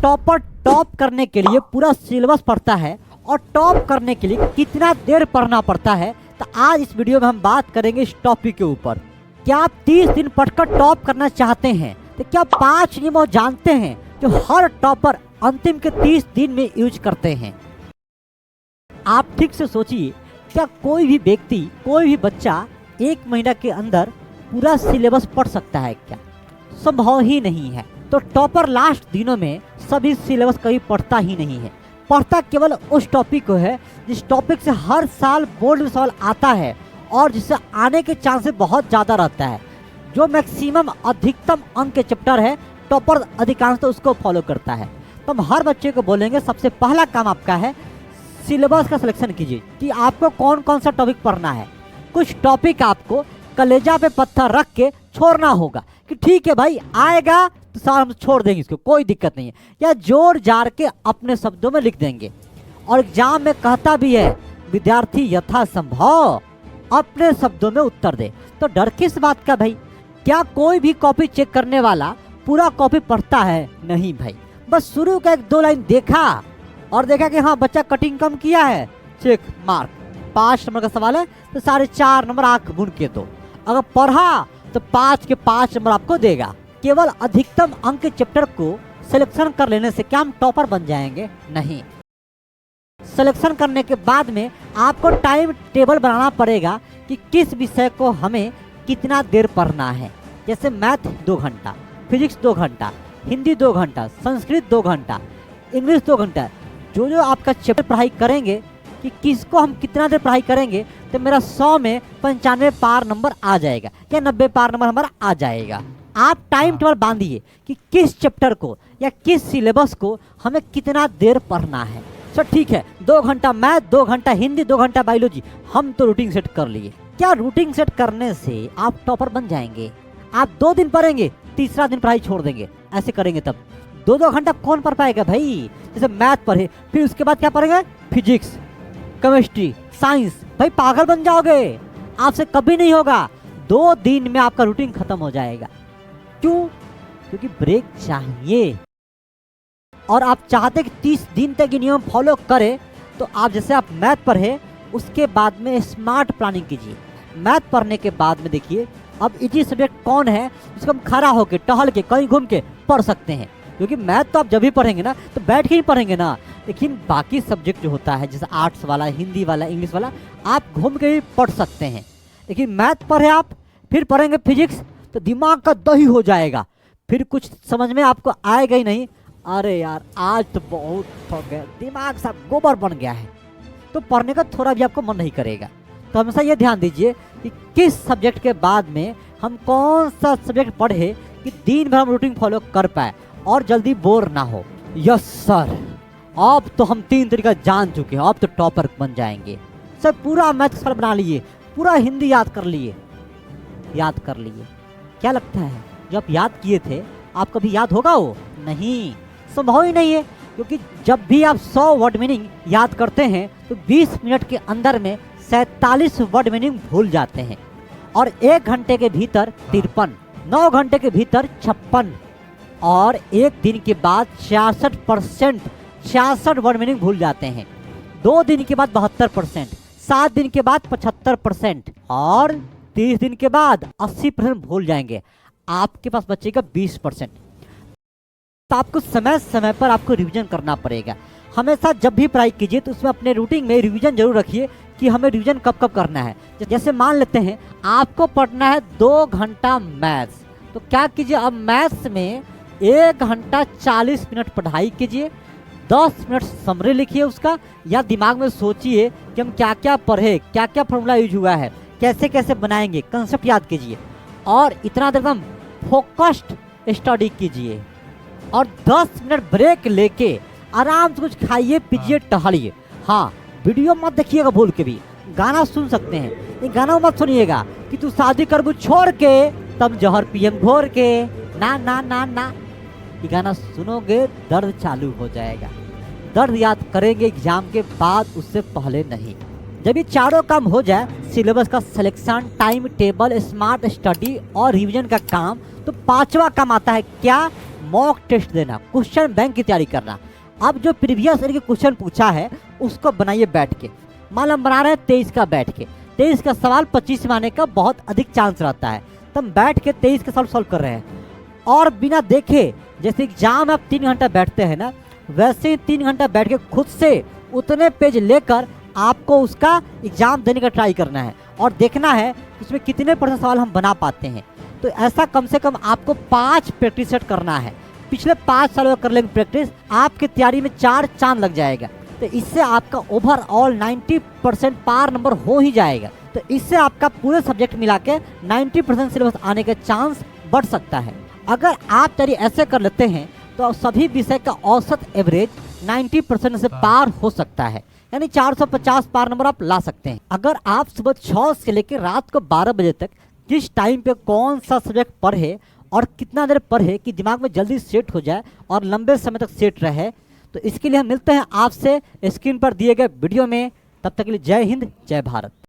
Topper top करने के लिए पूरा सिलेबस पढ़ता है और टॉप करने के लिए कितना देर पढ़ना पड़ता है, तो आज इस वीडियो में हम बात करेंगे इस टॉपिक के ऊपर। क्या आप 30 दिन पढ़कर टॉप करना चाहते हैं? तो क्या 5 नियम जानते हैं जो हर टॉपर अंतिम के 30 दिन में यूज करते हैं? आप ठीक से सोचिए, क्या कोई भी व्यक्ति, कोई भी बच्चा 1 महीना के अंदर पूरा सिलेबस पढ़ सकता है? क्या संभव ही नहीं है। तो टॉपर लास्ट दिनों में सभी सिलेबस कभी पढ़ता ही नहीं है। पढ़ता केवल उस टॉपिक को है जिस टॉपिक से हर साल बोर्ड में सवाल आता है और जिससे आने के चांसेस बहुत ज़्यादा रहता है। जो मैक्सिमम अधिकतम अंक के चैप्टर है, टॉपर अधिकांश तो उसको फॉलो करता है। तो हम हर बच्चे को बोलेंगे, सबसे पहला काम आपका है सिलेबस का सिलेक्शन कीजिए कि आपको कौन कौन सा टॉपिक पढ़ना है। कुछ टॉपिक आपको कलेजा पे पत्थर रख के छोड़ना होगा कि ठीक है भाई, आएगा तो साल हम छोड़ देंगे, इसको कोई दिक्कत नहीं है, या जोड़ जार के अपने शब्दों में लिख देंगे। और एग्जाम में कहता भी है विद्यार्थी यथासंभव अपने शब्दों में उत्तर दे। तो डर किस बात का भाई? क्या कोई भी कॉपी चेक करने वाला पूरा कॉपी पढ़ता है? नहीं भाई, बस शुरू का 1-2 लाइन देखा और देखा कि हाँ बच्चा कटिंग कम किया है, चेक मार्क। 5 नंबर का सवाल है तो 4.5 नंबर आंख मूंद के दो। अगर पढ़ा तो 5 के 5 नंबर आपको देगा। केवल अधिकतम अंक के चैप्टर को सिलेक्शन कर लेने से क्या हम टॉपर बन जाएंगे? नहीं। सिलेक्शन करने के बाद में आपको टाइम टेबल बनाना पड़ेगा कि किस विषय को हमें कितना देर पढ़ना है। जैसे मैथ 2 घंटा, फिजिक्स 2 घंटा, हिंदी 2 घंटा, संस्कृत 2 घंटा, इंग्लिश 2 घंटा। जो जो आपका चैप्टर पढ़ाई करेंगे कि किसको हम कितना देर पढ़ाई करेंगे, तो मेरा 100 में 95 पार नंबर आ जाएगा या 90 पार नंबर हमारा आ जाएगा। आप टाइम टेबल बांधिए कि किस चैप्टर को या किस सिलेबस को हमें कितना देर पढ़ना है। सर ठीक है, 2 घंटा मैथ, 2 घंटा हिंदी, 2 घंटा बायोलॉजी, हम तो रूटीन सेट कर लिए। क्या रूटीन सेट करने से आप टॉपर बन जाएंगे? आप 2 दिन पढ़ेंगे, तीसरा दिन पढ़ाई छोड़ देंगे, ऐसे करेंगे तब 2-2 घंटा कौन पढ़ पाएगा भाई? जैसे मैथ पढ़े, फिर उसके बाद क्या पढ़ेंगे? Physics, chemistry, science. भाई पागल बन जाओगे, आपसे कभी नहीं होगा। 2 दिन में आपका रूटीन खत्म हो जाएगा। क्यों? क्योंकि ब्रेक चाहिए। और आप चाहते कि 30 दिन तक ये नियम फॉलो करें, तो आप जैसे आप मैथ पढ़े, उसके बाद में स्मार्ट प्लानिंग कीजिए। मैथ पढ़ने के बाद में देखिए अब इजी सब्जेक्ट कौन है जिसको हम खड़ा होकर, टहल के, कहीं घूम के पढ़ सकते हैं। क्योंकि मैथ तो आप जब भी पढ़ेंगे ना तो बैठ के ही पढ़ेंगे ना, लेकिन बाकी सब्जेक्ट जो होता है जैसे आर्ट्स वाला, हिंदी वाला, इंग्लिश वाला, आप घूम के भी पढ़ सकते हैं। लेकिन मैथ पढ़े आप, फिर पढ़ेंगे फिजिक्स, तो दिमाग का दही हो जाएगा, फिर कुछ समझ में आपको आएगा ही नहीं। अरे यार आज तो बहुत थक गया, दिमाग सब गोबर बन गया है, तो पढ़ने का थोड़ा भी आपको मन नहीं करेगा। तो हमेशा ये ध्यान दीजिए कि किस सब्जेक्ट के बाद में हम कौन सा सब्जेक्ट पढ़े कि दिन भर हम रूटीन फॉलो कर पाए और जल्दी बोर ना हो। यस सर, अब तो हम 3 तरीका जान चुके हैं, अब तो टॉपर बन जाएंगे। सर पूरा मैथ सर बना लिए, पूरा हिंदी याद कर लिए। क्या लगता है जो आप याद किए थे आप कभी याद होगा? वो नहीं, संभव ही नहीं है। क्योंकि जब भी आप 100 वर्ड मीनिंग याद करते हैं तो 20 मिनट के अंदर में 47 वर्ड मीनिंग भूल जाते हैं, और 1 घंटे के भीतर 53, 9 घंटे के भीतर 56, और 1 दिन के बाद 66% वर्ड मीनिंग भूल जाते हैं। 2 दिन के बाद 72%, 7 दिन के बाद 75%, और 30 दिन के बाद 80% भूल जाएंगे। आपके पास बचेगा 20%। तो आपको समय समय पर आपको रिवीजन करना पड़ेगा। हमेशा जब भी पढ़ाई कीजिए तो उसमें अपने रूटीन में रिवीजन जरूर रखिए कि हमें रिवीजन कब कब करना है। जैसे मान लेते हैं आपको पढ़ना है 2 घंटा मैथ्स, तो क्या कीजिए, अब मैथ्स में 1 घंटा 40 मिनट पढ़ाई कीजिए, 10 मिनट समरी लिखिए उसका, या दिमाग में सोचिए कि हम क्या क्या पढ़े, क्या क्या फॉर्मूला यूज हुआ है, कैसे कैसे बनाएंगे, कंसेप्ट याद कीजिए, और इतना देर एकदम फोकस्ड स्टडी कीजिए। और 10 मिनट ब्रेक लेके आराम से कुछ खाइए, पीजिए, टहलिए। हाँ, वीडियो मत देखिएगा भूल के भी, गाना सुन सकते हैं, ये गाना मत सुनिएगा कि तू शादी करबू छोड़ के तब जहर पियम घोर के, ना ना ना ना। ये गाना सुनोगे दर्द चालू हो जाएगा। दर्द याद करेंगे एग्जाम के बाद, उससे पहले नहीं। जब ये चारों काम हो जाए, सिलेबस का selection, time table, smart study और रिवीजन का काम, तो 5वां काम आता है क्या? मॉक टेस्ट देना, क्वेश्चन बैंक की तैयारी करना। अब जो प्रीवियस ईयर के क्वेश्चन पूछा है उसको बनाइए बैठ के। मान लो हम बना रहे हैं 23 का बैठ के, 23 का सवाल 25 में आने का बहुत अधिक चांस रहता है, तो हम बैठ के 23 का सवाल कर रहे हैं और बिना देखे, जैसे एग्जाम में आप 3 घंटा बैठते हैं ना, वैसे ही 3 घंटा बैठ के खुद से उतने पेज लेकर आपको उसका एग्जाम देने का ट्राई करना है और देखना है उसमें कितने % सवाल हम बना पाते हैं। तो ऐसा कम से कम आपको 5 प्रैक्टिस सेट करना है। पिछले 5 सालों का कर लेंगे प्रैक्टिस, आपकी तैयारी में 4 चांद लग जाएगा। तो इससे आपका ओवरऑल 90% पार नंबर हो ही जाएगा। तो इससे आपका पूरे सब्जेक्ट मिला के 90% सिलेबस आने का चांस बढ़ सकता है। अगर आप तैयारी ऐसे कर लेते हैं तो सभी विषय का औसत एवरेज 90% से पार हो सकता है, यानी 450 पार नंबर आप ला सकते हैं। अगर आप सुबह 6 से लेकर रात को 12 बजे तक किस टाइम पे कौन सा सब्जेक्ट पढ़े और कितना देर पढ़े कि दिमाग में जल्दी सेट हो जाए और लंबे समय तक सेट रहे, तो इसके लिए हम मिलते हैं आपसे स्क्रीन पर दिए गए वीडियो में। तब तक के लिए जय हिंद, जय भारत।